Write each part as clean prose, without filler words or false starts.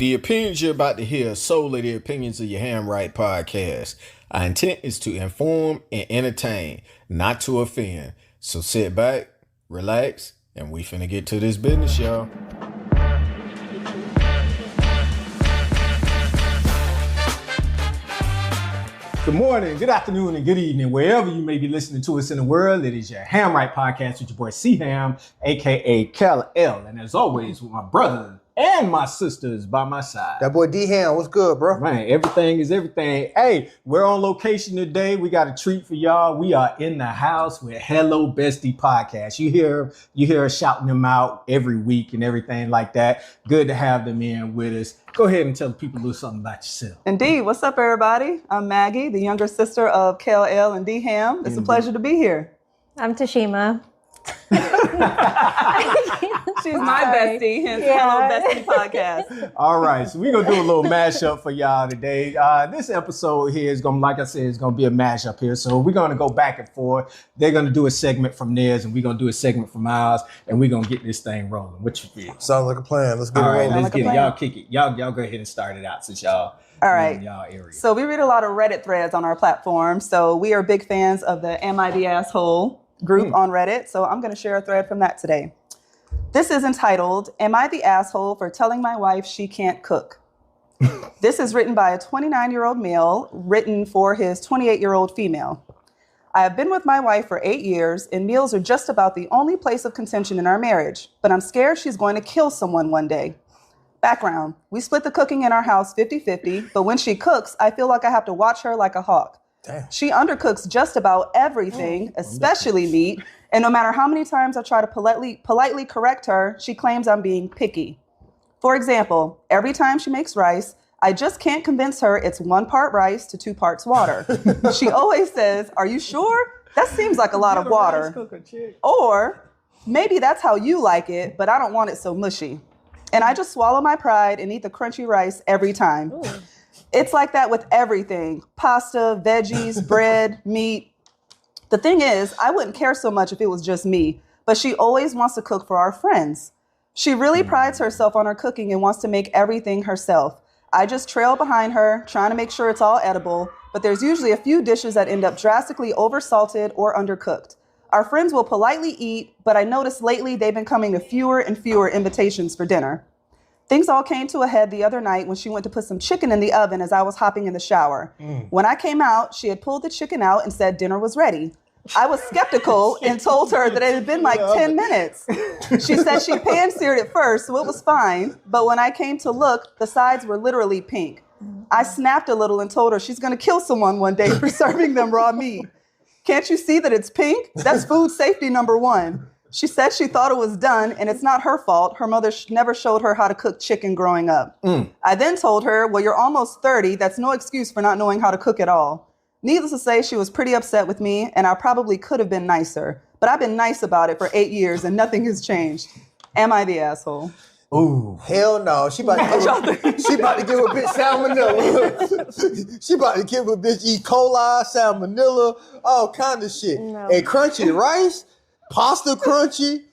The opinions you're about to hear are solely the opinions of your Ham Right podcast. Our intent is to inform and entertain, not to offend. So sit back, relax, and we finna get to this business, y'all. Good morning, good afternoon, and good evening, wherever you may be listening to us in the world. It is your Ham Right podcast with your boy C-Ham, aka Cal L. And as always, with my brother and my sisters by my side. That boy D-Ham, what's good, bro? Man, everything is everything. Hey, we're on location today. We got a treat for y'all. We are in the house with F0LloW Bes-tea podcast. You hear us shouting them out every week and everything like that. Good to have them in with us. Go ahead and tell the people a little something about yourself. Indeed. What's up, everybody? I'm Maggie, the younger sister of Kel L and D-Ham. It's a pleasure to be here. I'm Tashima. She's my bestie, hence F0LloW Bes-tea podcast. All right, so we're going to do a little mashup for y'all today. This episode here is going to, like I said, is going to be a mashup here. So we're going to go back and forth. They're going to do a segment from theirs, and we're going to do a segment from ours, and we're going to get this thing rolling. What you feel? Sounds like a plan. Let's get it All right, rolling. let's get it. Y'all kick it. Y'all go ahead and start it out since y'all All right. in y'all area. So we read a lot of Reddit threads on our platform. So we are big fans of the Am I the Asshole group on Reddit. So I'm going to share a thread from that today. This is entitled, Am I the Asshole for Telling My Wife She Can't Cook? This is written by a 29-year-old male, written for his 28-year-old female. I have been with my wife for 8 years, and meals are just about the only place of contention in our marriage, but I'm scared she's going to kill someone one day. Background, we split the cooking in our house 50-50, but when she cooks, I feel like I have to watch her like a hawk. Damn. She undercooks just about everything, especially meat, and no matter how many times I try to politely correct her, she claims I'm being picky. For example, every time she makes rice, I just can't convince her it's 1 part rice to 2 parts water. She always says, "Are you sure? That seems like a lot of water." Or, "Maybe that's how you like it, but I don't want it so mushy." And I just swallow my pride and eat the crunchy rice every time. Ooh. It's like that with everything: pasta, veggies, bread, meat. The thing is, I wouldn't care so much if it was just me, but she always wants to cook for our friends. She really prides herself on her cooking and wants to make everything herself. I just trail behind her, trying to make sure it's all edible, but there's usually a few dishes that end up drastically oversalted or undercooked. Our friends will politely eat, but I noticed lately they've been coming to fewer and fewer invitations for dinner. Things all came to a head the other night when she went to put some chicken in the oven as I was hopping in the shower. When I came out, she had pulled the chicken out and said dinner was ready. I was skeptical and told her that it had been like 10 minutes. She said she pan-seared it first, so it was fine. But when I came to look, the sides were literally pink. I snapped a little and told her she's going to kill someone one day for serving them raw meat. Can't you see that it's pink? That's food safety #1. She said she thought it was done, and it's not her fault. Her mother never showed her how to cook chicken growing up. I then told her, well, you're almost 30. That's no excuse for not knowing how to cook at all. Needless to say, she was pretty upset with me, and I probably could have been nicer. But I've been nice about it for 8 years, and nothing has changed. Am I the asshole? Ooh, hell no. She about to give a bitch salmonella. She about to give a bitch E. coli, salmonella, all kind of shit. No. And crunchy rice, pasta crunchy.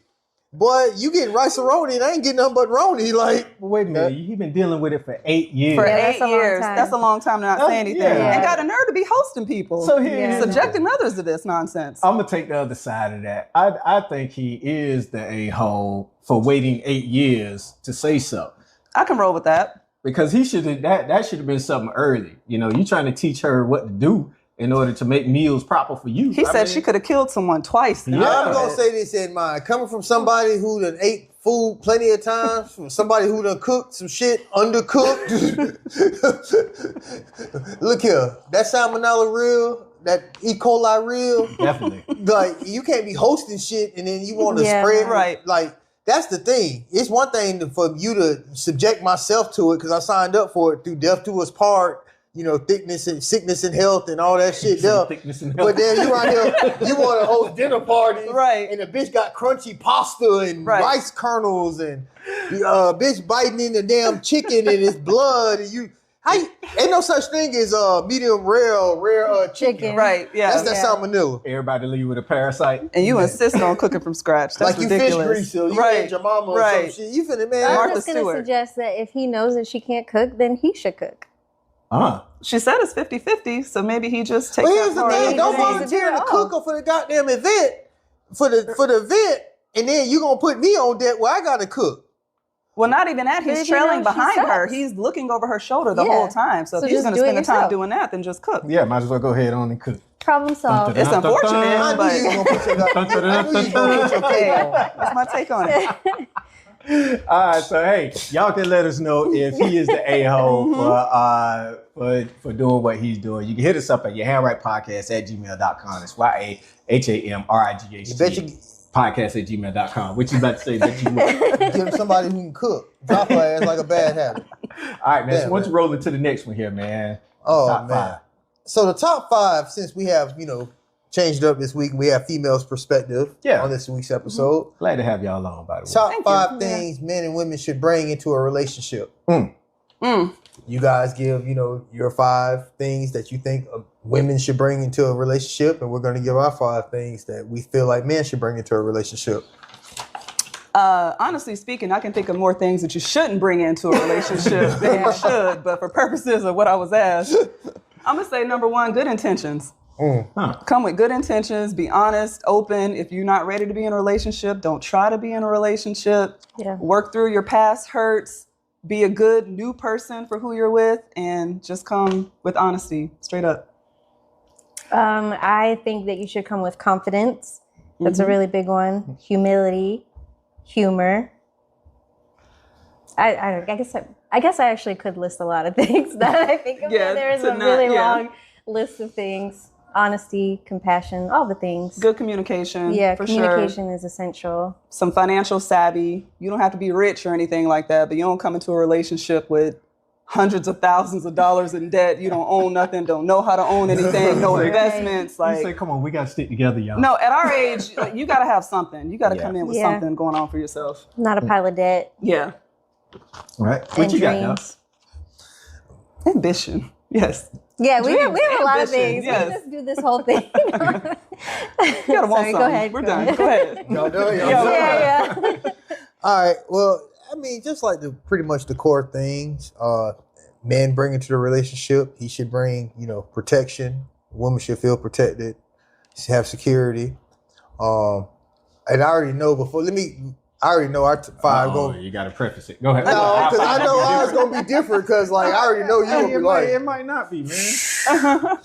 Boy, you getting rice-a-roni and I ain't getting nothing but roni. Like, Wait a minute, you've been dealing with it for 8 years. For Yeah, 8 that's a long years. time. That's a long time to not say anything. yeah. And got a nerve to be hosting people. So here, subjecting others to this nonsense. I'm gonna take the other side of that. I think he is the a-hole for waiting 8 years to say so. I can roll with that. Because he should have that should have been something early. You know, you trying to teach her what to do in order to make meals proper for you. He said she could have killed someone twice. Yeah. I'm going to say this in mind. Coming from somebody who done ate food plenty of times, from somebody who done cooked some shit undercooked. Look here, that salmonella real, that E. coli real. Definitely. Like, you can't be hosting shit and then you want to Yeah. spread. Right. Like, that's the thing. It's one thing for you to subject myself to it because I signed up for it through Death Do Us Part. You know, thickness and sickness and health and all that shit there. Thickness and health. But then you out here, you want to host dinner parties. Right. And the bitch got crunchy pasta and Right. rice kernels and bitch biting in the damn chicken and it's blood. And Ain't no such thing as medium rare chicken. Right, yeah. That's that salmonella. Everybody leave with a parasite. And you insist on cooking from scratch. That's Like you ridiculous. fish grease or you right. had your mama or some shit. You finna, man. Martha I'm just going to Stewart. suggest that if he knows that she can't cook, then he should cook. She said it's 50-50, so maybe he just takes But here's that the part. thing: don't He needs to volunteer do it to all. cook for the goddamn event, for the event, and then you gonna put me on deck where I gotta cook. Well, not even that. But He's if you trailing know she behind her. sucks. He's looking over her shoulder the Yeah. whole time. So, So if he's just going to do it spend the time yourself. doing that, then just cook. Yeah, might as well go ahead on and cook. Problem solved. It's unfortunate, I knew but you was gonna put your I knew you was gonna put your cake on. that's my take on it. All right, so hey, y'all can let us know if he is the a-hole for doing what he's doing. You can hit us up at yourhandwrightpodcast@gmail.com. It's YAHAMRIGHT Bet you podcast@gmail.com. What you about to say that you want? give him somebody who can cook. Drop her ass like a bad habit. All right, man. Yeah, So once man. you roll into the next one here, man. Oh Top man. five. So the top 5, since we have changed up this week, we have females' perspective on this week's episode. Glad to have y'all on, by the way. Top Thank 5 you. things men and women should bring into a relationship. Mm. You guys give, your 5 things that you think women should bring into a relationship, and we're going to give our 5 things that we feel like men should bring into a relationship. Honestly speaking, I can think of more things that you shouldn't bring into a relationship than you should. But for purposes of what I was asked, I'm going to say number 1, good intentions. Come with good intentions. Be honest, open. If you're not ready to be in a relationship, don't try to be in a relationship. Yeah. Work through your past hurts. Be a good new person for who you're with, and just come with honesty, straight up. I think that you should come with confidence. That's a really big one. Humility, humor. I guess I actually could list a lot of things that I think of. Yeah, There is to a not- really yeah. long list of things. Honesty, compassion, all the things. Good communication. Yeah, for communication sure. is essential. Some financial savvy. You don't have to be rich or anything like that, but you don't come into a relationship with hundreds of thousands of dollars in debt. You don't own nothing, don't know how to own anything, no Right. investments. You say, Like, come on, we got to stick together, y'all. no, at our age, you got to have something. You got to come in with Yeah. something going on for yourself. Not a pile of debt. Yeah. Right. What And you got, y'all? dreams. Ambition. Yes. Yeah, we have Dreams, a lot of ambition, things. yes. We just do this whole thing. You gotta want Sorry, something. go ahead. We're done. Go ahead. Y'all done? Y'all Yeah, done? Yeah. All right. Well, I mean, just like pretty much the core things, men bring into the relationship. He should bring, protection. Women should feel protected, should have security. And I already know I already know our 5 Oh, going. you got to preface it. Go ahead. No, because I know ours gonna be different. Because I already know you gonna be like, it might not be, man.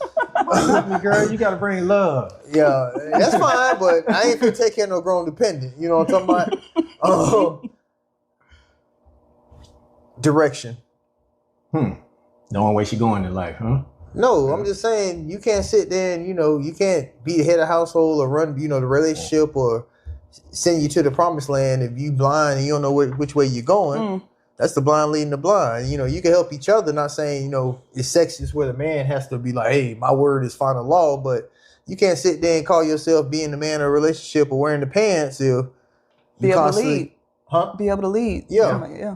Girl, you got to bring love. yeah, that's fine. But I ain't gonna take care of no grown dependent. You know what I'm talking about? Direction. Knowing where she going in life, huh? No, I'm just saying you can't sit there and you can't be the head of household or run the relationship or send you to the promised land if you blind and you don't know which way you're going. That's the blind leading the blind. You can help each other. Not saying it's sexist where the man has to be like, hey, my word is final law, but you can't sit there and call yourself being the man of a relationship or wearing the pants if you Be able to constantly, lead. huh? Be able to lead. Yeah. Yeah.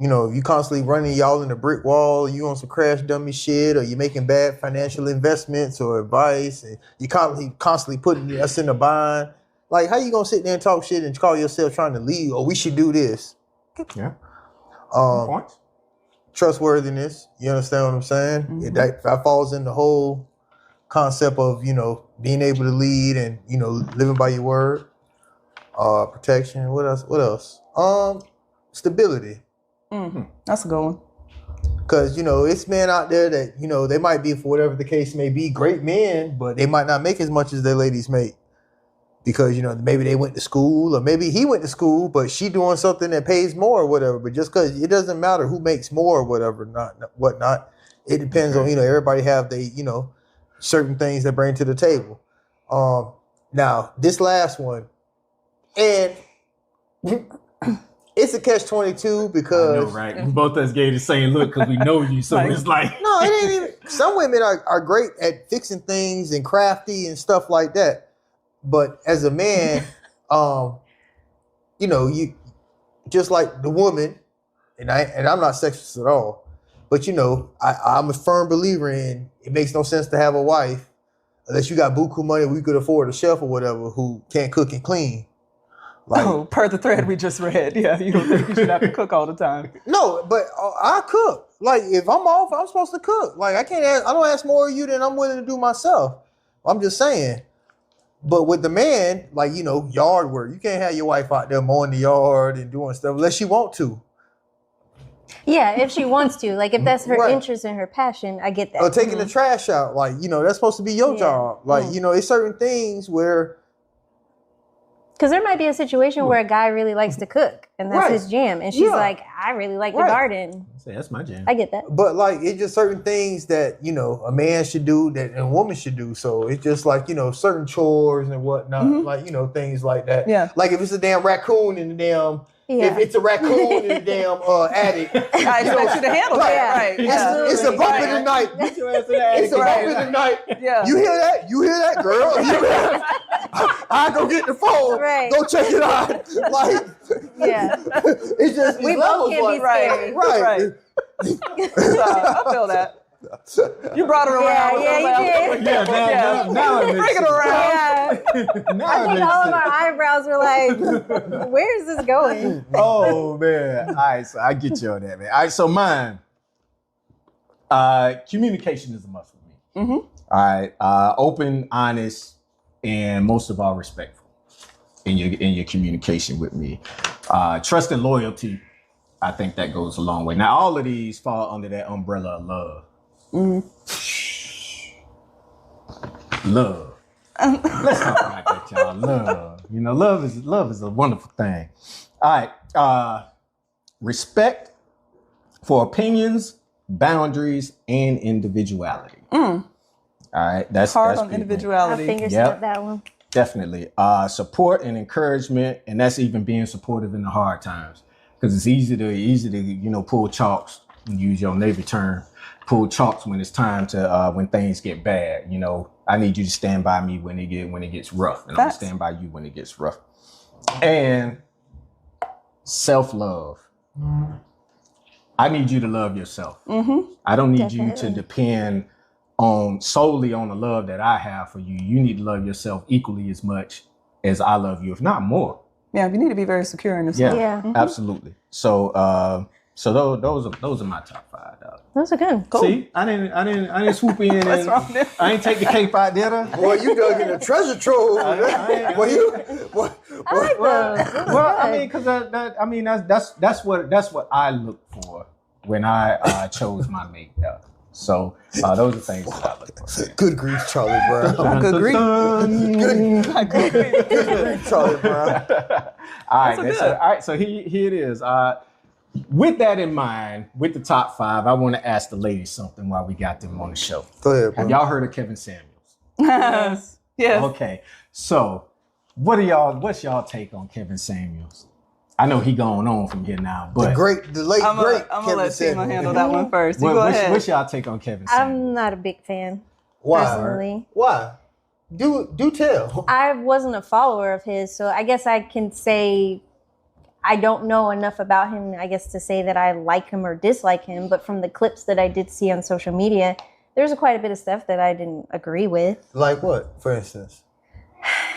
You constantly running y'all in a brick wall, you on some crash dummy shit, or you making bad financial investments or advice, and you constantly putting us in a bind. Like, how you gonna sit there and talk shit and call yourself trying to lead? Or we should do this. Yeah. Points. Trustworthiness. You understand what I'm saying? Mm-hmm. That falls in the whole concept of being able to lead and living by your word. Protection. What else? Stability. That's a good one. Because, it's men out there that, they might be, for whatever the case may be, great men, but they might not make as much as their ladies make. Because, maybe they went to school, or maybe he went to school, but she doing something that pays more or whatever. But just because it doesn't matter who makes more or whatever, whatnot. It depends on, everybody have they, certain things they bring to the table. Now, this last one, and it's a catch-22 because... I know, right? We both us gave the same look because we know you, so it's like... No, it ain't even... Some women are great at fixing things and crafty and stuff like that. But as a man, you just like the woman, and I'm not sexist at all, But I'm a firm believer in it makes no sense to have a wife unless you got buku money we could afford a chef or whatever who can't cook and clean. Like, per the thread we just read. Yeah, you don't think you should have to cook all the time. No, but I cook. Like, if I'm off, I'm supposed to cook. Like, I don't ask more of you than I'm willing to do myself. I'm just saying. But with the man, like, yard work, you can't have your wife out there mowing the yard and doing stuff unless she want to. Yeah, if she wants to. Like, if that's her Right. interest and her passion, I get that. Or taking the trash out. Like, that's supposed to be your job. Like, it's certain things where... Because there might be a situation where a guy really likes to cook, and that's his jam. And she's like, I really like the garden. Say, that's my jam. I get that. But, like, it's just certain things that, a man should do that a woman should do. So it's just like, certain chores and whatnot. Like, things like that. Yeah. Like, if it's a damn raccoon in the damn... If it's a raccoon in the damn attic, I expect you to handle that, right? It's a bump in the night. It's a bump in the night. Yeah. You hear that? You hear that, girl? You hear that? I go get the phone. Right. Go check it out. Like, Yeah. it's just We both can be scary. right. I feel that. You brought it around. Yeah, you did. Now it makes Bring it sense. around. Yeah. Now I it think makes all of sense. our eyebrows were like, where is this going? Oh man. All right, so I get you on that, man. All right, so mine. Communication is a must for me. All right. Open, honest, and most of all respectful in your communication with me. Trust and loyalty. I think that goes a long way. Now, all of these fall under that umbrella of love. Love. Let's talk about that, y'all. Love. Love is a wonderful thing. All right. Respect for opinions, boundaries, and individuality. All right. That's Hard on big, man. individuality. I finger Yep. snapped that one. Definitely. Support and encouragement, and that's even being supportive in the hard times. Because it's easy to pull chalks, and use your Navy term, pull chalks when it's time to when things get bad. I need you to stand by me when it gets rough, and I'll stand by you when it gets rough. And self-love. I need you to love yourself. I don't need you to depend solely on the love that I have for you. You need to love yourself equally as much as I love you, if not more. Yeah, you need to be very secure in yourself. Yeah. Absolutely. So those are my top 5, dog. Those are good. Cool. See, I didn't swoop in What's and wrong there? I ain't take the cape out there. Boy, you dug in a treasure trove. I like those. Well, I mean, because that's what I look for when I chose my mate. So those are things that I look for. Good grief, Charlie Brown. Good grief. Good grief, Charlie Brown. All right, so here it is. With that in mind, with the top 5, I want to ask the ladies something while we got them on the show. Go ahead, bro. Have y'all heard of Kevin Samuels? Yes. Okay, so what's y'all take on Kevin Samuels? I know he going on from here now, but The late I'm great gonna Kevin let Tima Samuels. handle that one first. You go ahead. what's y'all take on Kevin Samuels? I'm not a big fan, Why? personally. Why? Do tell. I wasn't a follower of his, so I guess I can say I don't know enough about him, I guess, to say that I like him or dislike him. But from the clips that I did see on social media, there's quite a bit of stuff that I didn't agree with. Like what, for instance?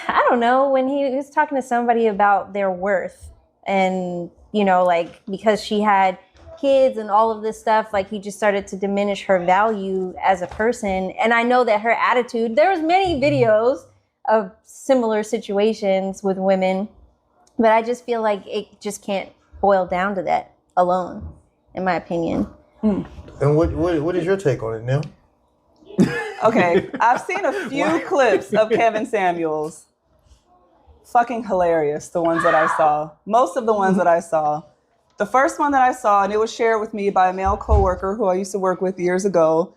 I don't know, when he was talking to somebody about their worth and, like, because she had kids and all of this stuff, like, he just started to diminish her value as a person. And I know that her attitude, there was many videos of similar situations with women, but I just feel like it just can't boil down to that alone, in my opinion. And what is your take on it, Neil? Okay, I've seen a few clips of Kevin Samuels. Fucking hilarious, the ones that I saw. Most of the ones that I saw. The first one that I saw, and it was shared with me by a male coworker who I used to work with years ago.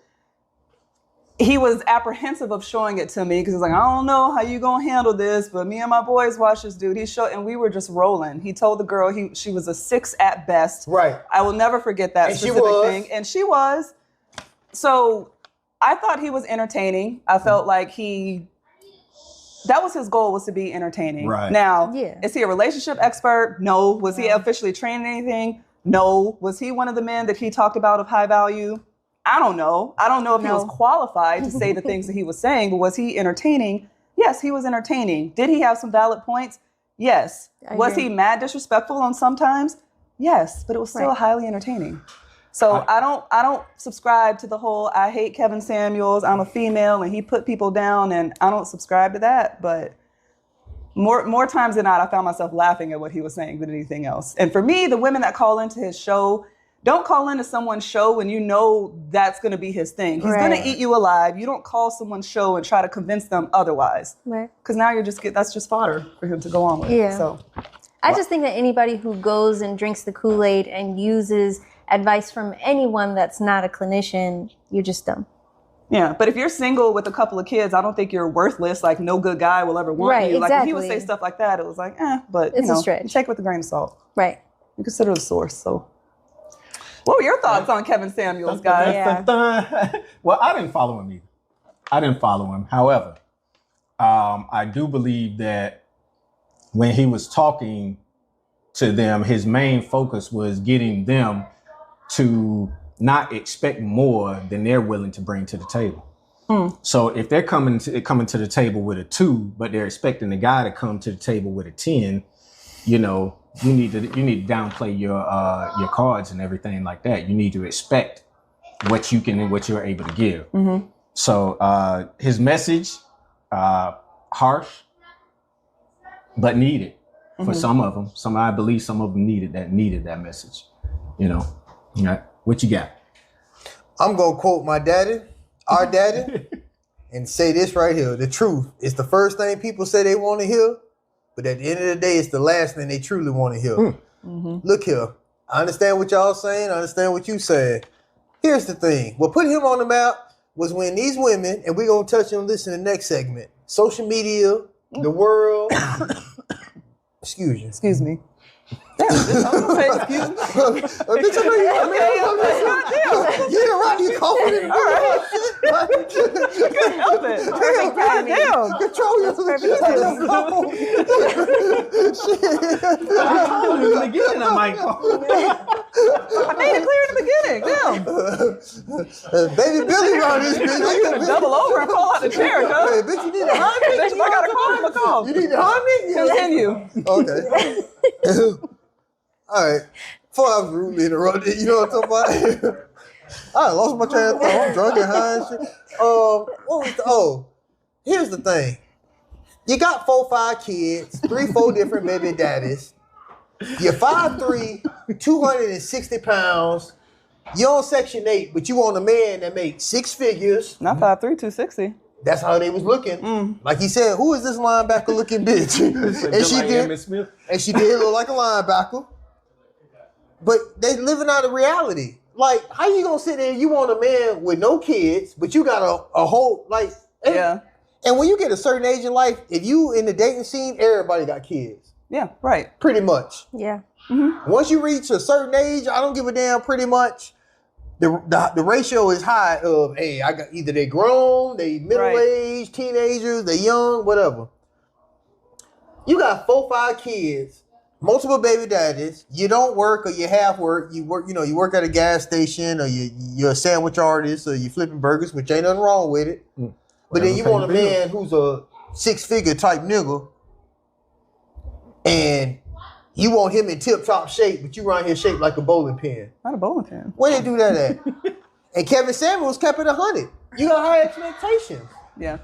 He was apprehensive of showing it to me because he's like, I don't know how you gonna handle this, but me and my boys watch this dude. And we were just rolling. He told the girl she was a 6 at best. Right. I will never forget that And she specific was. thing. And she was. So I thought he was entertaining. I felt like that was his goal, was to be entertaining. Right. Now, Yeah. is he a relationship expert? No. Was he officially trained in anything? No. Was he one of the men that he talked about of high value? I don't know. I don't know if he was qualified to say the things that he was saying, but was he entertaining? Yes, he was entertaining. Did he have some valid points? Yes. Was he mad disrespectful on sometimes? Yes, but it was still highly entertaining. So I don't subscribe to the whole I hate Kevin Samuels, I'm a female and he put people down, and I don't subscribe to that, but more times than not I found myself laughing at what he was saying than anything else. And for me, the women that call into his show, don't call into someone's show when you know that's going to be his thing. He's going to eat you alive. You don't call someone's show and try to convince them otherwise. Right. Because now that's just fodder for him to go on with. Yeah. So I just think that anybody who goes and drinks the Kool-Aid and uses advice from anyone that's not a clinician, you're just dumb. Yeah, but if you're single with a couple of kids, I don't think you're worthless, like no good guy will ever want you. Like when he would say stuff like that, it was like, but it's a stretch. You take it with a grain of salt. Right. You consider the source, so. What were your thoughts on Kevin Samuels, guys? Well, I didn't follow him either. However, I do believe that when he was talking to them, his main focus was getting them to not expect more than they're willing to bring to the table. So if they're coming to the table with a 2, but they're expecting the guy to come to the table with a 10, you need to downplay your cards and everything like that. You need to expect what you can and what you're able to give. Mm-hmm. So his message, harsh, but needed for some of them. I believe some of them needed that message. What you got? I'm gonna quote my daddy, our daddy, and say this right here: the truth is the first thing people say they want to hear. But at the end of the day, it's the last thing they truly want to hear. Mm-hmm. Look here. I understand what y'all saying. I understand what you saying. Here's the thing. What put him on the map was when these women, and we're going to touch on this in the next segment, social media, the world. Excuse you. Excuse me. Yeah, I was say excuse me. Bitch, I know you. Yeah, right. You confident. All right. You couldn't help it. Damn. Control yourself. I told you in the beginning I might call. I made it clear in the beginning. Damn. Baby Billy around this bitch. I'm going to double over and fall out the chair, cuz. Hey, bitch, you need to hide me. Bitch, if I got to call. You need to hide me? Continue. Okay. All right. Before I was rudely interrupted, you know what I'm talking about? I lost my train of thought. I'm drunk and high and shit. Here's the thing. You got 4-5 kids, 3-4 different baby daddies. You're 5'3", 260 pounds. You're on Section 8, but you want a man that makes 6 figures. Not 5'3", 260. That's how they was looking. Like he said, who is this linebacker looking bitch? And she did look like a linebacker. But they living out of reality. Like, how you gonna sit there and you want a man with no kids, but you got a whole, like, and when you get a certain age in life, if you in the dating scene, everybody got kids. Yeah, right. Pretty much. Yeah. Mm-hmm. Once you reach a certain age, I don't give a damn, pretty much. The ratio is high of, hey, I got either they grown, they middle-aged, teenagers, they young, whatever. You got 4-5 kids, multiple baby daddies. You don't work or you half work. You work, you work at a gas station or you're a sandwich artist or you flipping burgers, which ain't nothing wrong with it. But then you want a man who's a 6-figure type nigga and you want him in tip-top shape, but you around here shaped like a bowling pin. Not a bowling pin. Where they do that at? And Kevin Samuels kept it 100. You got high expectations. Yeah.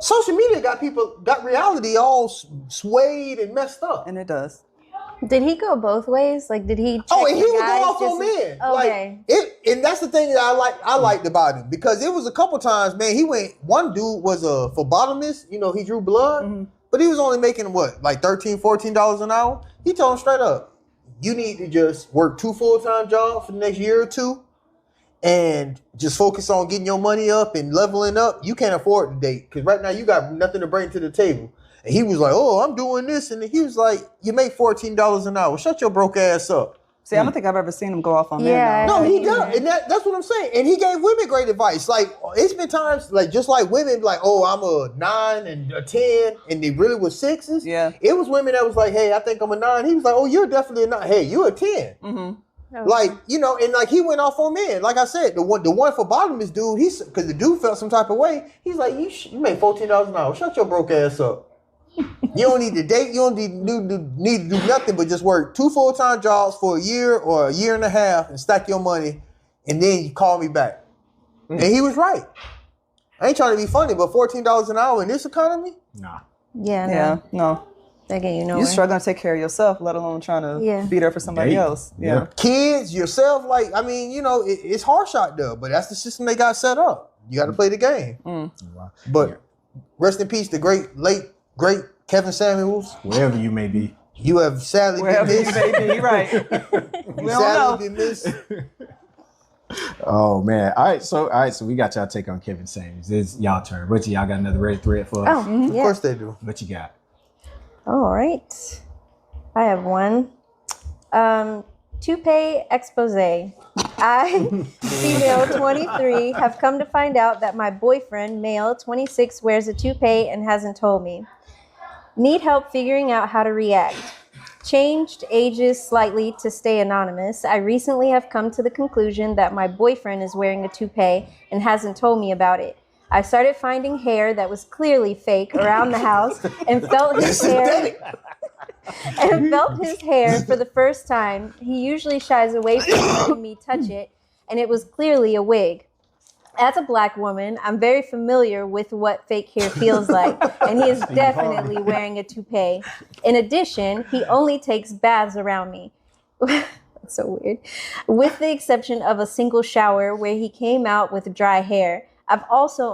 Social media got reality all swayed and messed up. And it does. Did he go both ways? Like, did he? And he would go off on men. Okay. And that's the thing that I liked about him, because it was a couple times, man. He went. One dude was a phlebotomist. He drew blood, but he was only making what, like $13, $14 an hour. He told him straight up, you need to just work 2 full-time jobs for the next year or 2 and just focus on getting your money up and leveling up. You can't afford to date because right now you got nothing to bring to the table. And he was like, oh, I'm doing this. And he was like, you make $14 an hour. Shut your broke ass up. See, I don't think I've ever seen him go off on men. No, he does. And that's what I'm saying. And he gave women great advice. Like, it's been times, like, just like women, like, oh, I'm a 9 and a 10, and they really was 6s. Yeah. It was women that was like, hey, I think I'm a 9. He was like, oh, you're definitely a 9. Hey, you're a 10. Like, you know, and like he went off on men. Like I said, the one for bottomless dude, because the dude felt some type of way. He's like, you make $14 an hour. Shut your broke ass up. You don't need to date. You don't need to do nothing but just work 2 full-time jobs for a year or a year and a half and stack your money, and then you call me back. And he was right. I ain't trying to be funny, but $14 an hour in this economy? Nah. Yeah, no. They get you nowhere. You're struggling to take care of yourself, let alone trying to be there for somebody else. Yeah. Kids, yourself, like, I mean, you know, it's harsh out there, but that's the system they got set up. You got to play the game. Wow. But rest in peace, the great Kevin Samuels. Wherever you may be. You have sadly Wherever been you missed. may be, right. You sadly been missed. Oh man! All right, so we got y'all take on Kevin Samuels. It's y'all turn. Richie, y'all got another red thread for us? Of course they do. What you got? All right. I have one. Toupee expose. I, female 23, have come to find out that my boyfriend, male 26, wears a toupee and hasn't told me. Need help figuring out how to react. Changed ages slightly to stay anonymous. I recently have come to the conclusion that my boyfriend is wearing a toupee and hasn't told me about it. I started finding hair that was clearly fake around the house and felt his hair for the first time. He usually shies away from letting me touch it, and it was clearly a wig. As a Black woman, I'm very familiar with what fake hair feels like, and he is definitely wearing a toupee. In addition, he only takes baths around me. That's so weird. With the exception of a single shower where he came out with dry hair. I've also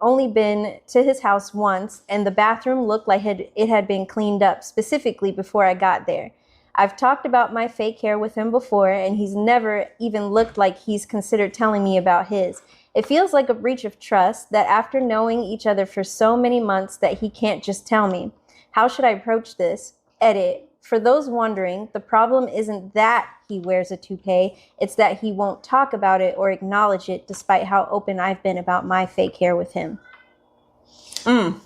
only been to his house once, and the bathroom looked like it had been cleaned up, specifically before I got there. I've talked about my fake hair with him before, and he's never even looked like he's considered telling me about his. It feels like a breach of trust that after knowing each other for so many months that he can't just tell me. How should I approach this? Edit. For those wondering, the problem isn't that he wears a toupee, it's that he won't talk about it or acknowledge it despite how open I've been about my fake hair with him. Want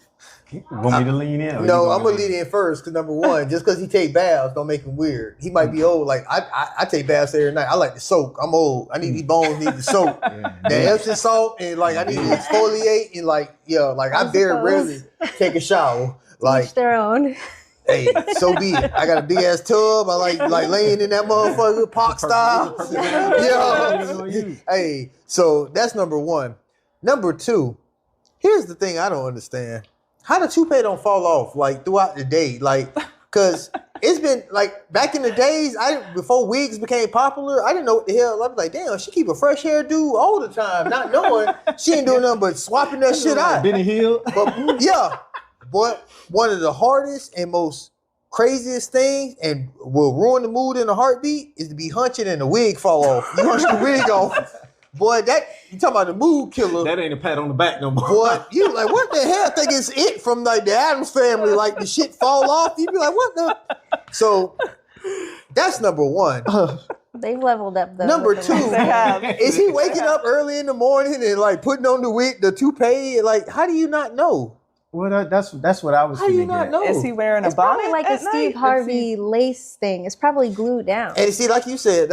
me to lean in? No, I'm gonna lead in first because number one, just because he take baths don't make him weird. He might be old. Like I take baths every night. I like to soak. I'm old. I need these bones need to soak. The Epsom salt and like I need to exfoliate and like I very rarely take a shower. Like Each their own. hey, so be it. I got a big ass tub. I like laying in that motherfucker park style. Hey, so that's number one. Number two, here's the thing I don't understand. How the toupee don't fall off like throughout the day? Like, cause it's been like back in the days, before wigs became popular, I didn't know what the hell. I was like, damn, she keep a fresh hairdo all the time, not knowing she ain't doing nothing but swapping that shit out. Benny Hill. But yeah, but one of the hardest and most craziest things and will ruin the mood in a heartbeat is to be hunching and the wig fall off. You hunch the wig off. Boy, you talking about the mood killer. That ain't a pat on the back no more. Boy, you like, what the hell? I think it's it from like the Addams Family, like the shit fall off. You be like, what the? So that's number one. They've leveled up though. Number two, is he waking up early in the morning and like putting on the wig, the toupee? Like, how do you not know? Well, that's what I was. How do you not know? Is he wearing a It's bonnet? probably like a Steve Harvey lace thing. It's probably glued down. And see, like you said,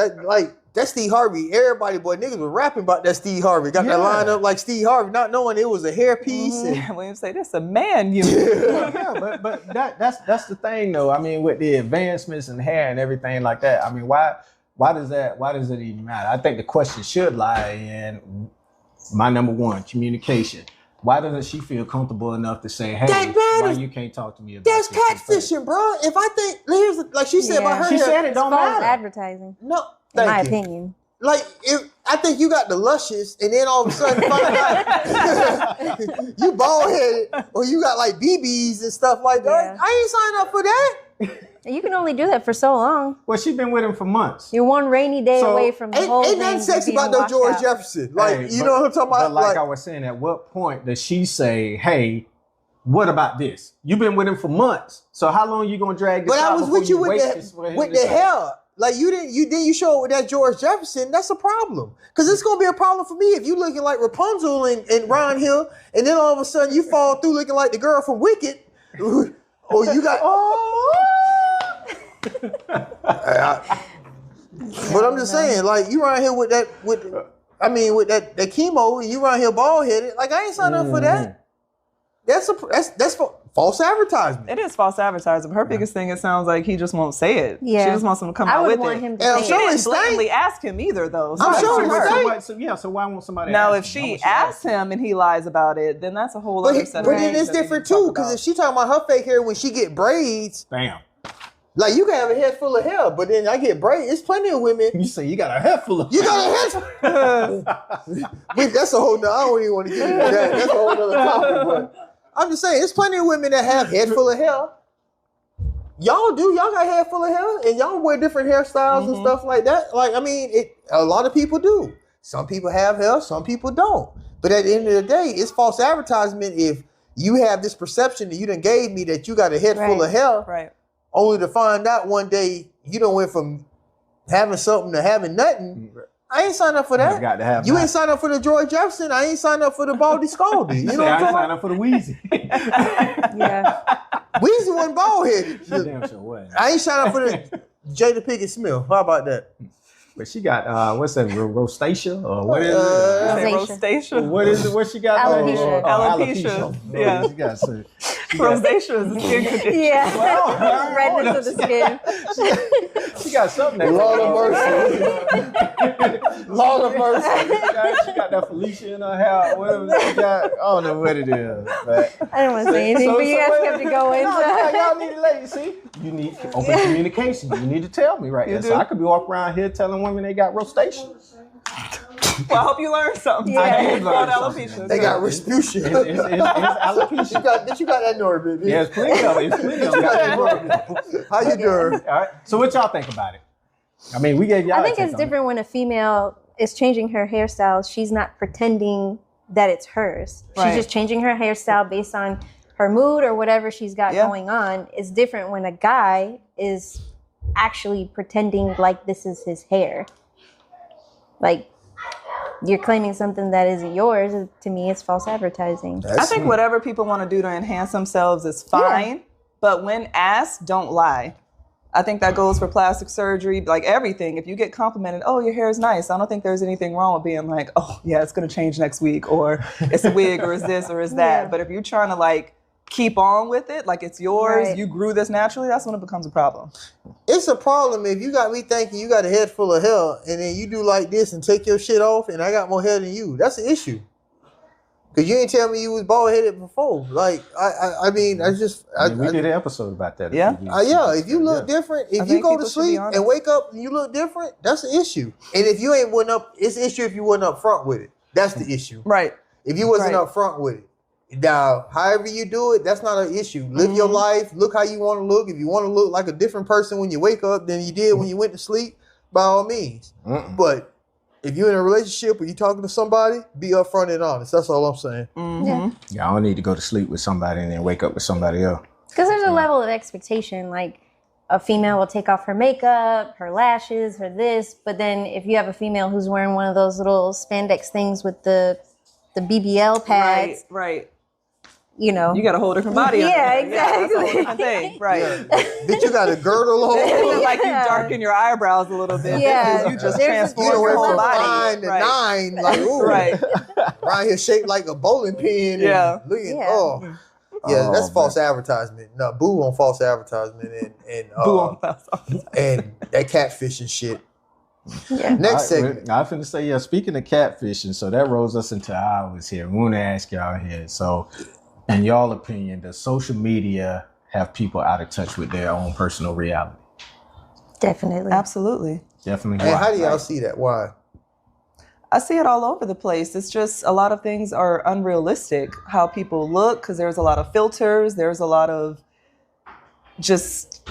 that's Steve Harvey. Everybody, boy, niggas was rapping about that Steve Harvey. Got that line up like Steve Harvey, not knowing it was a hairpiece. And William say, "This a man unit." but that's the thing though. I mean, with the advancements in hair and everything like that. I mean, why does it even matter? I think the question should lie in my number one, communication. Why doesn't she feel comfortable enough to say, "Hey, why you can't talk to me about That's this?" catfishing, bro. If I think here's like she said about her, she hair, said it don't False matter. advertising. No, In my thank you. opinion. Like, I think you got the luscious, and then all of a sudden find out you bald headed, or you got like BBs and stuff like that. Yeah. I ain't signed up for that. You can only do that for so long. Well, she's been with him for months. You're one rainy day So, away from the whole Ain't thing. nothing sexy being about no washed George out. Jefferson. Like, Hey, you know what I'm talking about? But like I was saying, at what point does she say, "Hey, what about this? You've been with him for months, so how long you gonna drag this But out I was before with you wait with this for him the to say- hair. Like you show up with that George Jefferson. That's a problem because it's gonna be a problem for me if you looking like Rapunzel and Ron Hill, and then all of a sudden you fall through looking like the girl from Wicked, or you got But I'm just saying, like, you around here with that chemo, and you around here bald headed. Like, I ain't signed up for that. That's false advertisement. It is false advertising. Her biggest thing, it sounds like he just won't say it. Yeah. She just wants him to come out with it. Him And I'm to say sure She it's didn't blatantly ask him either, though. So I'm that's sure on it's her. So why won't somebody Now, ask if him? Why she would asks him and he lies about it, then that's a whole But, other set of but then things it's that we different need to too, talk because about. if she talking about her fake hair when she get braids, Bam. like you can have a head full of hair, but then I get braids. It's plenty of women. You say you got a head full of. You got a head. Wait, that's a whole nother. I don't even want to get into that. That's a whole other topic. But I'm just saying, there's plenty of women that have head full of hair. Y'all got hair full of hair, and y'all wear different hairstyles and stuff like that. Like, I mean, a lot of people do. Some people have hair, some people don't. But at the end of the day, it's false advertisement if you have this perception that you done gave me that you got a head full of hair, Right. only to find out one day you done went from having something to having nothing. I ain't signed up for that. Got to have You that. ain't signed up for the George Jefferson. I ain't signed up for the Baldy Scaldy. You know what I'm I talking signed up for the Wheezy. Yeah. about? Weezy wasn't bald headed. Damn sure was. I ain't signed up for the Jada Pinkett Smith. How about that? But she got what's that? Rosacea or what is Rosacea. it? What is it? What she got? Alopecia. Alopecia. Yeah. She got some. Rosacea is a skin condition. Yeah. Well, Redness of the skin. She got something. That Lord of mercy. Lord of mercy. She got that Felicia in her hair. Whatever she got. I don't know what it is. But I don't want to say anything, but you guys have to go into y'all need to let you see. You need open communication. You need to tell me right now. So I could be walking around here telling women they got rosacea. Well, I hope you learned something. Yeah. I did learn Called something. alopecia. They got Respucia. It's alopecia. You got that Norbit. Yeah, it's plenty of it. It's plenty of it. How you doing? All right. So what y'all think about it? I mean, we gave y'all. I think a take it's on it. different when a female is changing her hairstyle. She's not pretending that it's hers. Right. She's just changing her hairstyle based on her mood or whatever she's got going on. It's different when a guy is actually pretending like this is his hair. Like, you're claiming something that isn't yours. To me, it's false advertising. I think whatever people want to do to enhance themselves is fine, but when asked, don't lie. I think that goes for plastic surgery, like everything. If you get complimented, oh, your hair is nice, I don't think there's anything wrong with being like, oh, yeah, it's going to change next week, or it's a wig, or is this, or is that. Yeah. But if you're trying to like keep on with it, like it's yours, Right. you grew this naturally, that's when it becomes a problem. It's a problem if you got me thinking you got a head full of hair and then you do like this and take your shit off and I got more hair than you. That's an issue. Cause you ain't tell me you was bald headed before. Like I mean, we did an episode about that. Yeah. If you look different, if you think go to people should be sleep honest. and wake up and you look different, that's an issue. And if you ain't went up, it's an issue if you wasn't up front with it. That's the issue. Right. If you wasn't Right. up front with it. Now, however you do it, that's not an issue. Live your life. Look how you want to look. If you want to look like a different person when you wake up than you did when you went to sleep, by all means. But if you're in a relationship or you're talking to somebody, be upfront and honest. That's all I'm saying. Yeah, I don't need to go to sleep with somebody and then wake up with somebody else. Because there's a level of expectation. Like, a female will take off her makeup, her lashes, her this. But then if you have a female who's wearing one of those little spandex things with the BBL pads, Right. you know. You got a whole different body. Yeah, under there. That's a whole exactly. different thing. Right. Bitch, you got a girdle on. Like you darken your eyebrows a little bit. Yeah. Because you just There's a transform You your went whole from body. 5 to Right. 9, like, ooh. Right. Around here shaped like a bowling pin. and Yeah. Looking, Yeah. Yeah, that's Oh, false advertisement. No, boo on false advertisement and Boo on fast. and that catfish and shit. Yeah. Next segment. I finna say, yeah, speaking of catfishing, so that rolls us into ours here. We want to ask y'all here. So, in y'all opinion, does social media have people out of touch with their own personal reality? Definitely. Absolutely. Definitely. And Why? how do y'all see that? Why? I see it all over the place. It's just a lot of things are unrealistic. How people look, because there's a lot of filters. There's a lot of just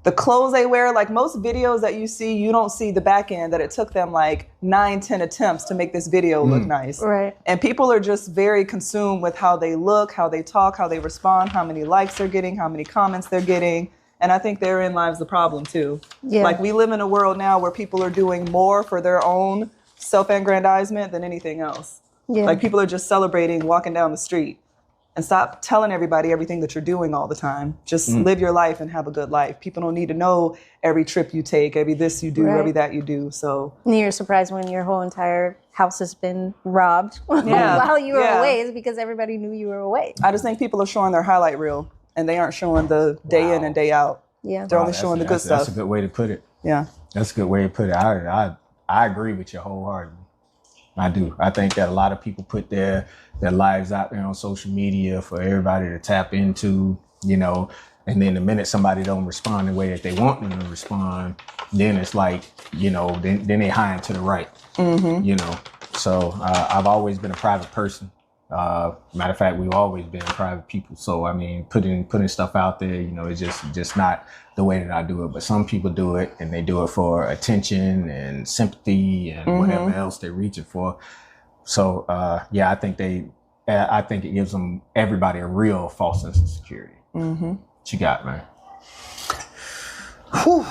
the clothes they wear. Like most videos that you see, you don't see the back end that it took them like 9-10 attempts to make this video look nice. Right. And people are just very consumed with how they look, how they talk, how they respond, how many likes they're getting, how many comments they're getting. And I think therein lies the problem too. Yeah. Like we live in a world now where people are doing more for their own self-aggrandizement than anything else. Yeah. Like people are just celebrating walking down the street. And stop telling everybody everything that you're doing all the time. Just live your life and have a good life. People don't need to know every trip you take, every this you do, every that you do. So and you're surprised when your whole entire house has been robbed while you were away, is because everybody knew you were away. I just think people are showing their highlight reel and they aren't showing the day in and day out. Yeah, they're only showing the good stuff. That's a good way to put it. Yeah, that's a good way to put it. I agree with you wholeheartedly. I do. I think that a lot of people put their lives out there on social media for everybody to tap into, you know, and then the minute somebody don't respond the way that they want them to respond, then it's like, you know, then they high and to the right, you know. So I've always been a private person. Matter of fact, we've always been private people. So, I mean, putting stuff out there, you know, it's just not the way that I do it. But some people do it and they do it for attention and sympathy and whatever else they're reaching for. So, yeah, I think it gives everybody a real false sense of security. What you got, man? Whew.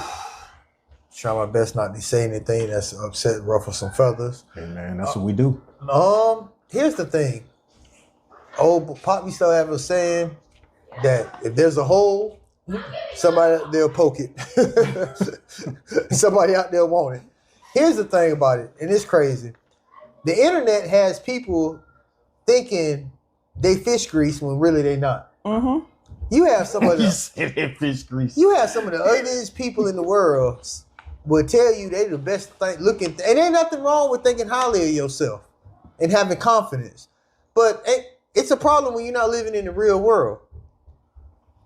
Try my best not to say anything that's upset, ruffle some feathers. Hey, man, that's what we do. Here's the thing. Old Pop used to have a saying that if there's a hole, somebody out there poke it. Somebody out there want it. Here's the thing about it, and it's crazy. The internet has people thinking they fish grease when really they not. You have some of the fish grease. You have some of the ugliest people in the world will tell you they the best thing looking, and ain't nothing wrong with thinking highly of yourself and having confidence. But it's a problem when you're not living in the real world.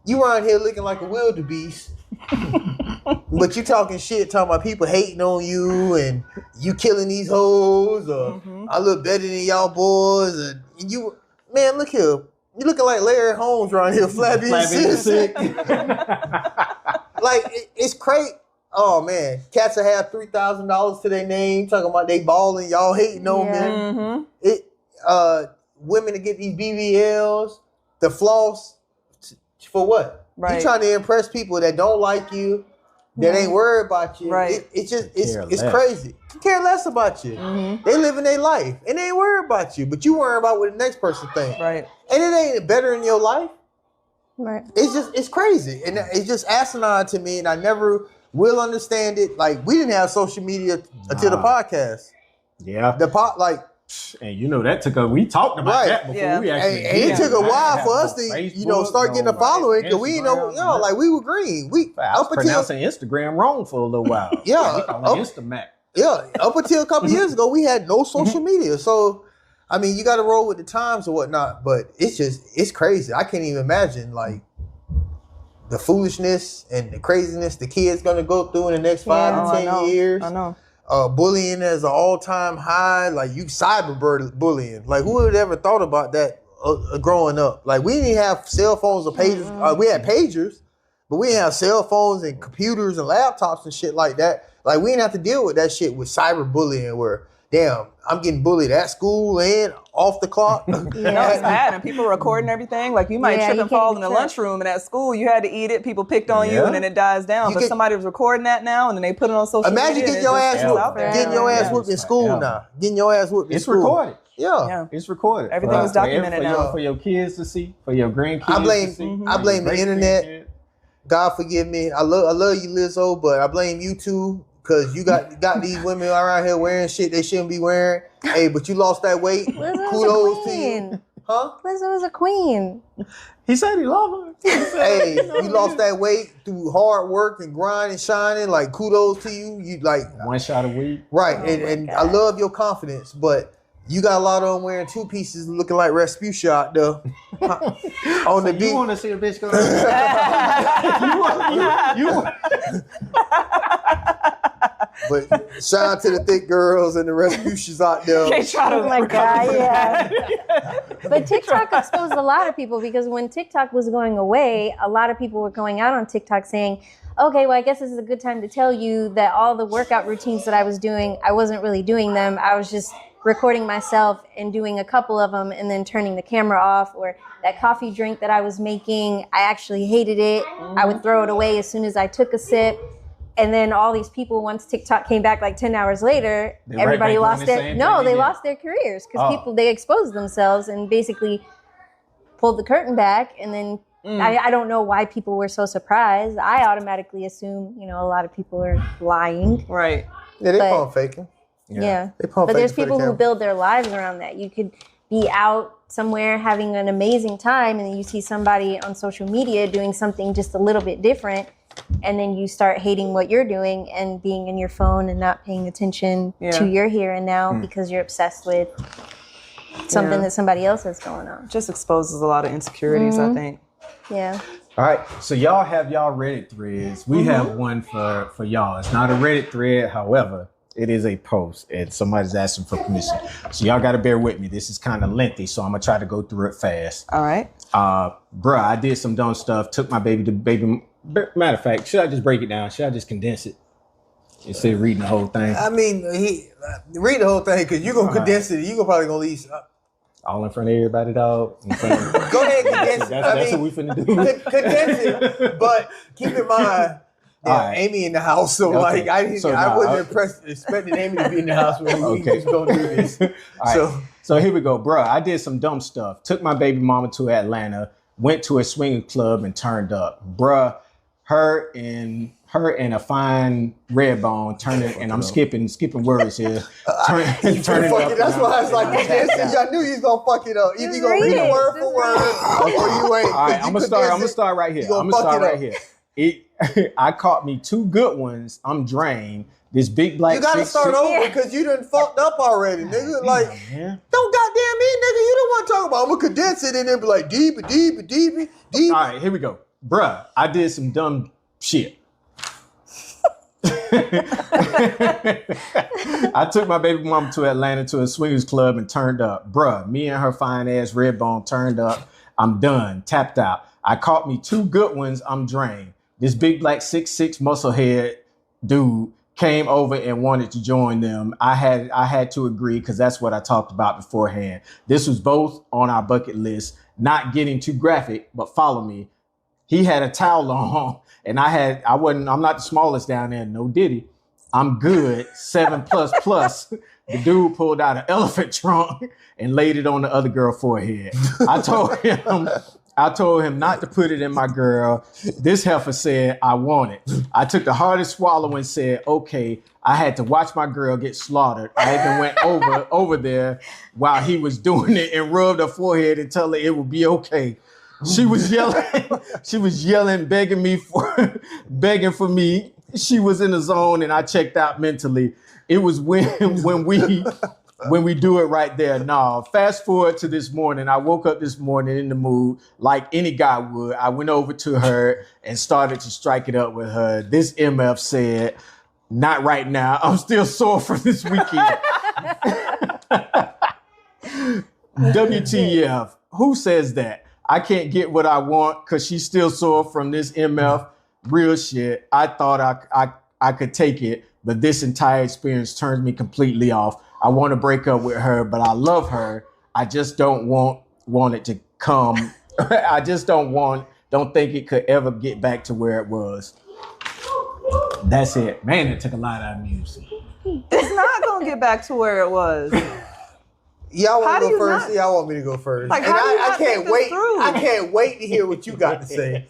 You around here looking like a wildebeest, but you talking shit, talking about people hating on you and you killing these hoes, or I look better than y'all boys, and you, man, look here. You looking like Larry Holmes around here, flabby and sick. Like, it's crazy. Oh, man. Cats will have $3,000 to their name, talking about they balling, y'all hating on me. Women to get these BBLs, the floss, for what? Right. You trying to impress people that don't like you, that ain't worried about you. Right. It's crazy. Care less about you. They living their life and they ain't worried about you, but you worry about what the next person thinks. Right. And it ain't better in your life. Right. It's crazy. And it's just asinine to me, and I never will understand it. Like, we didn't have social media until the podcast. Yeah. And you know that we talked about that before we actually and it took a while for us to start getting a following, because we didn't know, like, we were green. I was pronouncing Instagram wrong for a little while. Instamac. Yeah, up until a couple years ago, we had no social media. So, I mean, you got to roll with the times or whatnot, but it's crazy. I can't even imagine, like, the foolishness and the craziness the kids going to go through in the next 5 to 10 years. I know. Bullying is an all-time high. Like, you cyber bullying. Like, who would have ever thought about that growing up? Like, we didn't have cell phones or pagers. We had pagers, but we didn't have cell phones and computers and laptops and shit like that. Like, we didn't have to deal with that shit with cyber bullying where, damn, I'm getting bullied at school and off the clock. No, it's bad. And people recording everything. Like, you might trip and fall in the lunchroom, and at school you had to eat it. People picked on you, and then it dies down. But somebody was recording that now, and then they put it on social media. Imagine getting your ass whooped. Getting your ass whooped in school now. Getting your ass whooped in school. It's recorded. Yeah. It's recorded. Everything is documented now. For your kids to see, for your grandkids to see. I blame the internet. God forgive me. I love you, Lizzo, but I blame you too. Cause you got these women around here wearing shit they shouldn't be wearing. Hey, but you lost that weight. Kudos to you. Huh? Lizzo is a queen. He said he loved her. Hey, you lost that weight through hard work and grind and shining. Like, kudos to you. You like one shot a week. Right. And I love your confidence, but you got a lot of them wearing two pieces looking like Rasputia out there on the beach. You want to see a bitch go? But shout out to the thick girls and the Rasputias out there. Oh my God, yeah. But TikTok exposed a lot of people, because when TikTok was going away, a lot of people were going out on TikTok saying, okay, well, I guess this is a good time to tell you that all the workout routines that I was doing, I wasn't really doing them. I was just recording myself and doing a couple of them and then turning the camera off. Or that coffee drink that I was making, I actually hated it. I would throw it away as soon as I took a sip. And then all these people, once TikTok came back like 10 hours later, everybody lost their, lost their careers, because they exposed themselves and basically pulled the curtain back, and then I don't know why people were so surprised. I automatically assume, you know, a lot of people are lying. Right. Yeah, they pump faking. Yeah. They pump But there's faking for the people who camera. build their lives around that. You could be out somewhere having an amazing time, and then you see somebody on social media doing something just a little bit different, and then you start hating what you're doing and being in your phone and not paying attention to your here and now because you're obsessed with something that somebody else has going on. Just exposes a lot of insecurities, I think. Yeah. All right, so y'all have y'all Reddit threads. We have one for y'all. It's not a Reddit thread, however, it is a post, and somebody's asking for permission. So y'all got to bear with me. This is kind of lengthy, so I'm gonna try to go through it fast. All right. Bruh, I did some dumb stuff. Took my baby to baby. Matter of fact, should I just break it down? Should I just condense it instead of reading the whole thing? I mean, read the whole thing because you're gonna condense it. You're probably gonna leave. All in front of everybody, dog. In front of- Go ahead, condense it. That's what we finna do. Condense it, but keep in mind. Alright. Amy in the house, so Okay. like I wasn't expecting Amy to be in the house when we was gonna do this. So here we go, bruh. I did some dumb stuff. Took my baby mama to Atlanta, went to a swinging club and turned up. Bruh, her and a fine red bone turning, and I'm skipping words here. Turning up. That's why I was like, I knew you was gonna fuck it up. Either you gonna read it word for word, or you ain't. All right, I'm gonna start right here. I caught me 2 good ones. I'm drained. This big black. You gotta start over because you done fucked up already, nigga. Like, don't goddamn me, nigga. You don't want to talk about. I'm gonna condense it and then be like deep. All right, here we go, bruh. I did some dumb shit. I took my baby mama to Atlanta to a swingers club and turned up. Bruh, me and her fine ass Redbone turned up. I'm done, tapped out. I caught me 2 good ones. I'm drained. This big black 6'6" musclehead dude came over and wanted to join them. I had to agree because that's what I talked about beforehand. This was both on our bucket list. Not getting too graphic, but follow me. He had a towel on, and I'm not the smallest down there, no diddy. I'm good, 7++. The dude pulled out an elephant trunk and laid it on the other girl's forehead. I told him not to put it in my girl. This heifer said, I want it. I took the hardest swallow and said, okay. I had to watch my girl get slaughtered. I even went over there while he was doing it and rubbed her forehead and tell her it would be okay. She was yelling, begging for me. She was in the zone and I checked out mentally. It was when we do it right there. Nah, fast forward to this morning. I woke up this morning in the mood like any guy would. I went over to her and started to strike it up with her. This MF said, not right now. I'm still sore from this weekend. WTF. Who says that? I can't get what I want because she's still sore from this MF. Real shit. I thought I could take it, but this entire experience turns me completely off. I want to break up with her, but I love her. I just don't want it to come. I just don't think it could ever get back to where it was. That's it. Man, it took a lot out of music. It's not gonna get back to where it was. Y'all want to go first? Not? Y'all want me to go first? Like, and I can't wait. Through? I can't wait to hear what you got to say.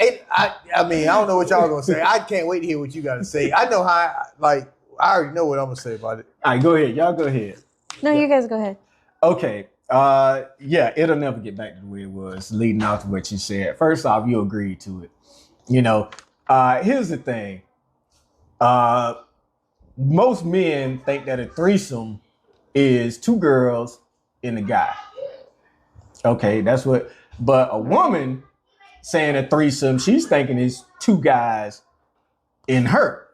And I mean, I don't know what y'all gonna say. I can't wait to hear what you got to say. I know how. I already know what I'm gonna say about it. All right, go ahead. Y'all go ahead. No, you guys go ahead. Okay. Yeah, it'll never get back to the way it was. Leading off to what you said. First off, you agreed to it. You know, here's the thing. Most men think that a threesome is 2 girls and a guy. Okay, that's what. But a woman saying a threesome, she's thinking it's 2 guys and her.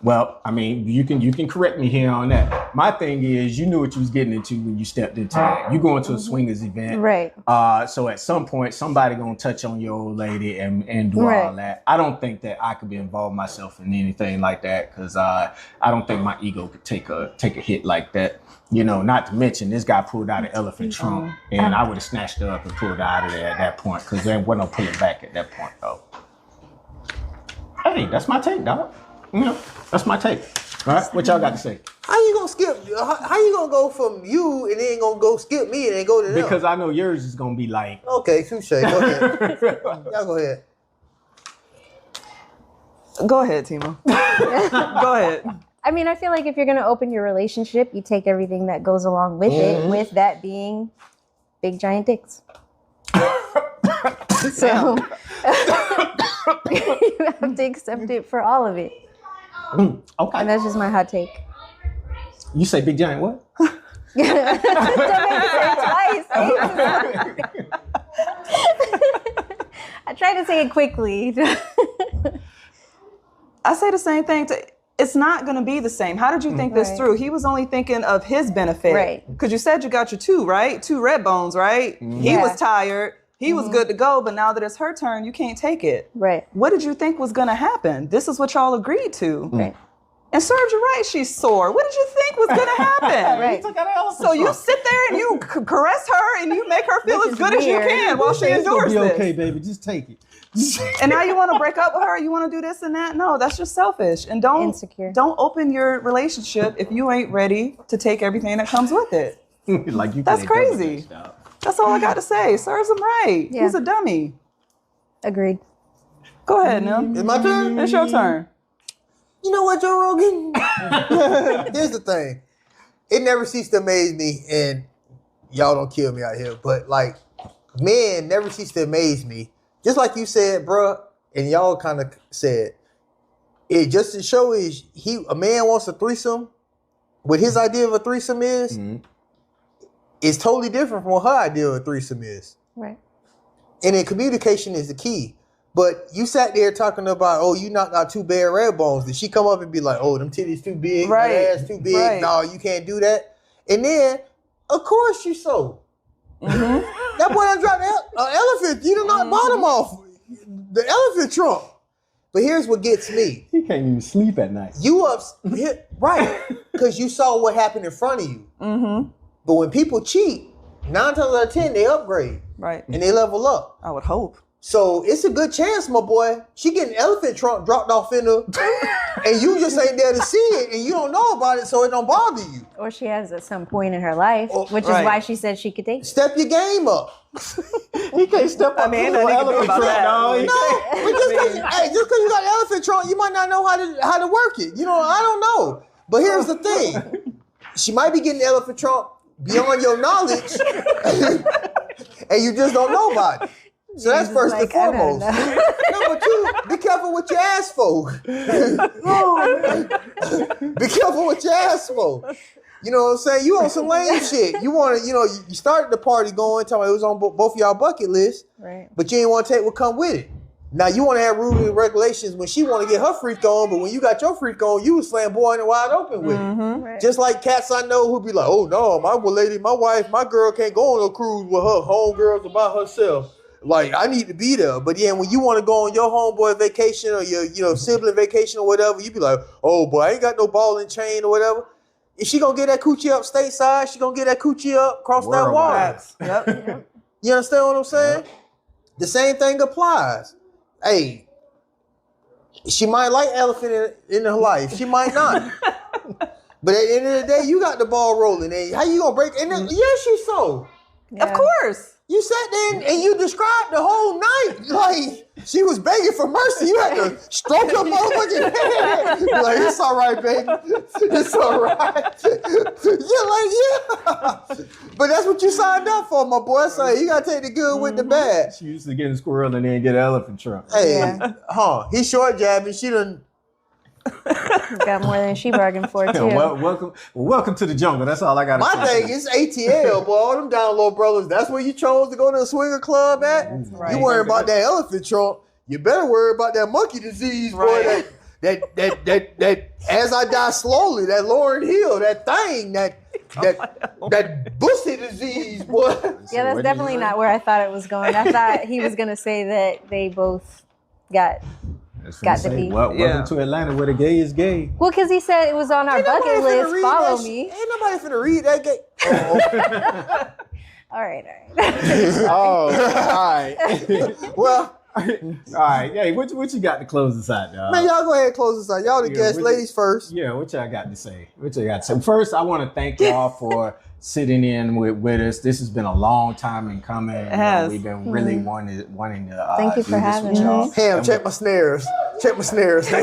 Well, I mean, you can correct me here on that. My thing is, you knew what you was getting into when you stepped into that. You going to a swingers event, right? So at some point, somebody gonna touch on your old lady and do all that. I don't think that I could be involved myself in anything like that because I don't think my ego could take a hit like that. You know, not to mention this guy pulled out an elephant trunk, and I would have snatched her up and pulled her out of there at that point because there wasn't no pulling back at that point though. Hey, that's my take, dog. That's my take. All right, what y'all got to say? How you gonna skip? How you gonna go from you and then gonna go skip me and then go to them? Because I know yours is gonna be like. Okay, touche. Go ahead. Y'all go ahead. Go ahead, Timo. Go ahead. I mean, I feel like if you're going to open your relationship, you take everything that goes along with it, with that being big giant dicks. So you have to accept it for all of it. Okay. And that's just my hot take. You say big giant what? Don't make me say it twice. I tried to say it quickly. I say the same thing. It's not going to be the same. How did you think this through? He was only thinking of his benefit. Right. Because you said you got your 2, right? 2 red bones, right? He was tired. He was good to go. But now that it's her turn, you can't take it. Right. What did you think was going to happen? This is what y'all agreed to. Right. And Serge, you're right. She's sore. What did you think was going to happen? Right. So you sit there and you caress her and you make her feel Which as is good as you weird. can while she endures It's gonna be this. okay, baby. Just take it. And now you want to break up with her? You want to do this and that? No, that's just selfish. And Insecure. don't open your relationship if you ain't ready to take everything that comes with it. Like you. That's can't double crazy. that stuff. That's all I got to say. Serves him right. Yeah. He's a dummy. Agreed. Go ahead, Nim. It's my turn. It's your turn. You know what, Joe Rogan? Here's the thing. It never ceased to amaze me, and y'all don't kill me out here, but like, men never cease to amaze me. Just like you said, bruh, and y'all kind of said, it just to show is a man wants a threesome. What his idea of a threesome is totally different from what her idea of a threesome is. Right. And then communication is the key. But you sat there talking about, oh, you knocked out 2 bare red bones. Did she come up and be like, oh, them titties too big, Right. that ass too big? Right. No, you can't do that. And then, of course, you so. That boy done dropped an elephant. You done knocked bottom off the elephant trunk. But here's what gets me. He can't even sleep at night. Right, because you saw what happened in front of you. But when people cheat, 9 times out of 10, they upgrade. Right. And they level up. I would hope. So it's a good chance, my boy. She getting elephant trunk dropped off in her, and you just ain't there to see it, and you don't know about it, so it don't bother you. Or she has at some point in her life, which is why she said she could date. Step your game up. He can't step up. I mean, ain't nothing he can do about that. No, but just because you got an elephant trunk, you might not know how to work it. You know, I don't know. But here's the thing: she might be getting the elephant trunk beyond your knowledge, and you just don't know about it. So that's first and foremost. Number 2, be careful what you ask for. Be careful what you ask for. You know what I'm saying? You on some lame shit. You want to, you started the party going, talking about it was on both of y'all bucket lists, Right. but you ain't want to take what come with it. Now you want to have rules and regulations when she want to get her freak on, but when you got your freak on, you was flamboyant and wide open with it. Right. Just like cats I know who be like, oh no, my wife, my girl can't go on a cruise with her homegirls about herself. Like, I need to be there. But yeah, when you want to go on your homeboy vacation or your sibling vacation or whatever, you be like, oh boy, I ain't got no ball and chain or whatever. Is she gonna get that coochie up stateside? She gonna get that coochie up across that water. Yep. You understand what I'm saying? Yep. The same thing applies. Hey, she might like elephant in her life. She might not. But at the end of the day, you got the ball rolling. And how you gonna break? And then, yeah, she so. Of course. You sat there and you described the whole night like she was begging for mercy. You had to stroke your motherfucking head. You're like, it's all right, baby. It's all right. You're like, yeah. But that's what you signed up for, my boy. So you got to take the good with the bad. She used to get a squirrel and then get an elephant trunk. Hey, he's short jabbing. She done. Got more than she bargained for, too. Welcome to the jungle. That's all I got to say. My thing is ATL, boy. All them down low brothers. That's where you chose to go to a swinger club at. Right. You worry about that elephant trunk. You better worry about that monkey disease, boy. Right. That as I die slowly, that Lauryn Hill, that thing, that bussy disease, boy. Yeah, that's definitely not where I thought it was going. I thought he was going to say that they both got to be. Welcome to Atlanta where the gay is gay. Well, because he said it was on our bucket list. Follow me. Ain't nobody finna read that gay. All right. Oh, all right. Well, right. Hey, what you got to close us out, dog? Man, y'all go ahead and close this out. Y'all the guests, ladies first. Yeah, what y'all got to say? First, I want to thank y'all for sitting in with us. This has been a long time in coming. It has. We've been really wanting to Thank you do for this having with y'all. Ham, check my snares. Check my snares. Got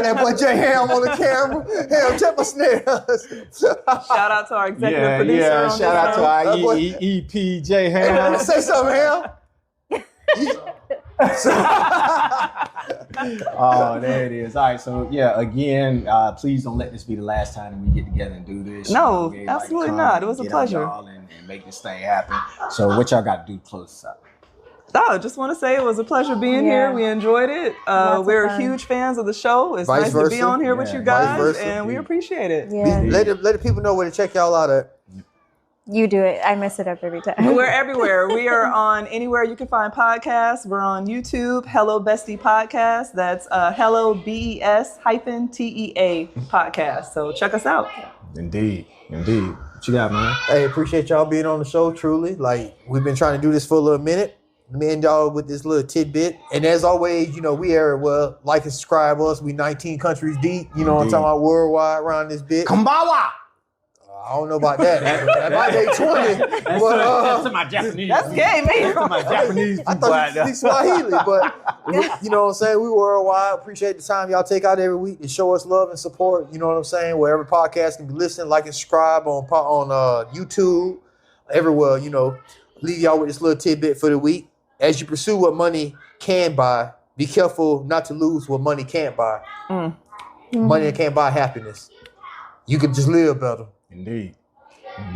that boy J Ham on the camera. Ham, check my snares. Shout out to our executive producer. Yeah, on shout out to our That boy- EPJ Hey, Ham. say something, Ham. Oh, there it is. All right, so yeah, again, please don't let this be the last time that we get together and do this. No, We absolutely come not. It and was a get on pleasure. y'all and make this thing happen. So what y'all got to do to close this up? Oh, just want to say it was a pleasure being Yeah. here. We enjoyed it. Lots of We're fun. huge fans of the show. It's Vice nice to be versa. on here with Yeah, you vice guys, versa. and we appreciate it. Yeah. Let the people know where to check y'all out at. You do it. I mess it up every time. We're everywhere. We are on anywhere you can find podcasts. We're on YouTube, Hello Bestie Podcast. That's Hello BES-TEA podcast. So check us out. Indeed. What you got, man? Hey, appreciate y'all being on the show, truly. Like, we've been trying to do this for a little minute. Me and y'all with this little tidbit. And as always, we are, like and subscribe us. We 19 countries deep. You know what I'm talking about? Worldwide around this bit. Kumbawa! I don't know about that. That might be 20. That's to my Japanese. That's gay, man. That's to my Japanese I people thought you speak Swahili, but you know what I'm saying? We worldwide. Appreciate the time y'all take out every week to show us love and support. You know what I'm saying? Wherever podcast can be listened, like and subscribe on YouTube, everywhere. Leave y'all with this little tidbit for the week. As you pursue what money can buy, be careful not to lose what money can't buy. Money can't buy happiness. You can just live better. Indeed.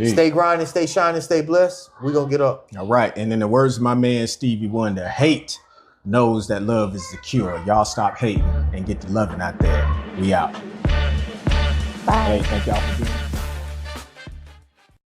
Stay grinding, stay shining, stay blessed. We're going to get up. All right. And in the words of my man, Stevie Wonder, hate knows that love is the cure. Y'all stop hating and get the loving out there. We out. Bye. Hey, thank y'all for being here.